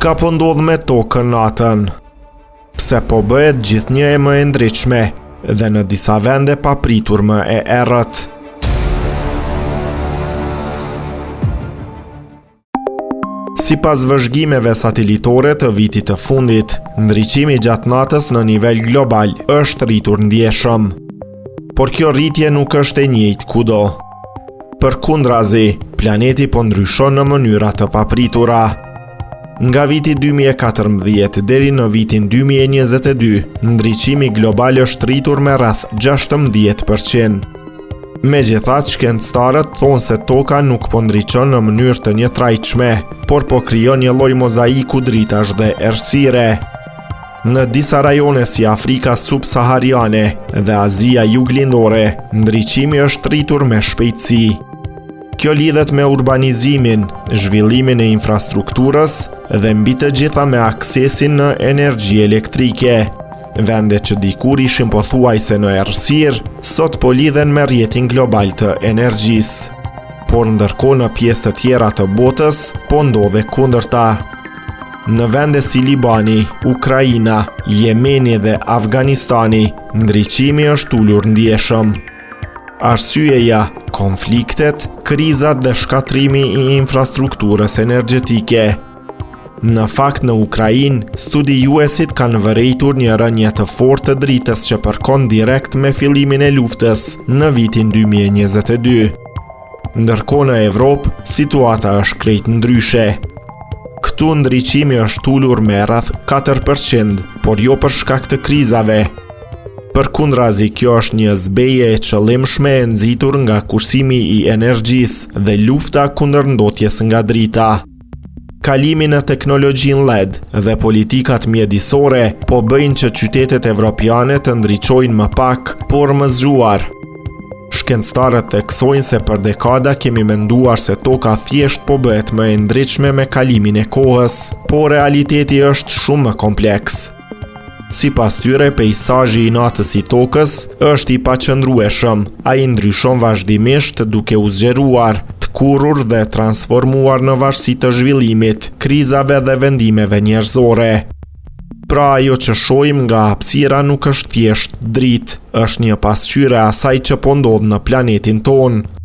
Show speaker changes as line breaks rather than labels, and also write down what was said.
Çka po ndodh me tokën natën? Pse po bëhet gjithnjë e më e ndritshme dhe në disa vende papritur më e errët? Sipas vëzhgimeve satelitore të vitit të fundit, ndriçimi gjatë natës në nivel global është rritur ndjeshëm. Por kjo rritje nuk është e njëjtë kudo. Përkundrazi, planeti po ndryshon në mënyra të papritura. Nga viti 2014 deri në vitin 2022, ndriçimi global është rritur me rreth 16%. Megjithatë, shkencëtarët thonë se toka nuk po ndriçon në mënyrë të njëtrajtshme, por po krijon një lloj mozaiku dritash dhe errësire. Në disa rajone si Afrika subsahariane dhe Azia juglindore, ndriçimi është rritur me shpejtësi. Kjo lidhet me urbanizimin, zhvillimin e infrastrukturës dhe mbi të gjitha me aksesin në energji elektrike. Vende që dikur ishin pothuajse në errësirë, sot po lidhen me rrjetin global të energjisë. Por ndërkohë në pjesë të tjera të botës, po ndodhe kundërta. Në vende si Libani, Ukraina, Jemeni dhe Afganistani, ndriçimi është ulur ndjeshëm. Arsyeja, konfliktet, krizat dhe shkatrimi i infrastrukturës energjetike. Në fakt në Ukrainë, studijuesit kanë vërejtur një rënje të fortë të dritës që përkon direkt me fillimin e luftës në vitin 2022. Ndërkohë në Evropë, situata është krejt ndryshe. Këtu ndriçimi është ulur me rreth 4%, por jo për shkak të krizave. Përkundrazi, kjo është një zbeje e qëllimshme e nxitur nga kursimi i energjisë dhe lufta kundër ndotjes nga drita. Kalimi në teknologjinë LED dhe politikat mjedisore po bëjnë që qytetet evropiane të ndriçojnë më pak, por më zgjuar. Shkencëtarët theksojnë se për dekada kemi menduar se toka thjesht po bëhet më e ndritshme me kalimin e kohës, por realiteti është shumë më kompleks. Sipas tyre, peizazhi i natës i tokës është i paqëndrueshëm, ai ndryshon vazhdimisht duke u zgjeruar, të kurrur dhe transformuar në varësi të zhvillimit, krizave dhe vendimeve njerëzore. Pra ajo që shohim nga hapësira nuk është thjesht dritë, është një pasqyrë e asaj që po ndodh në planetin tonë.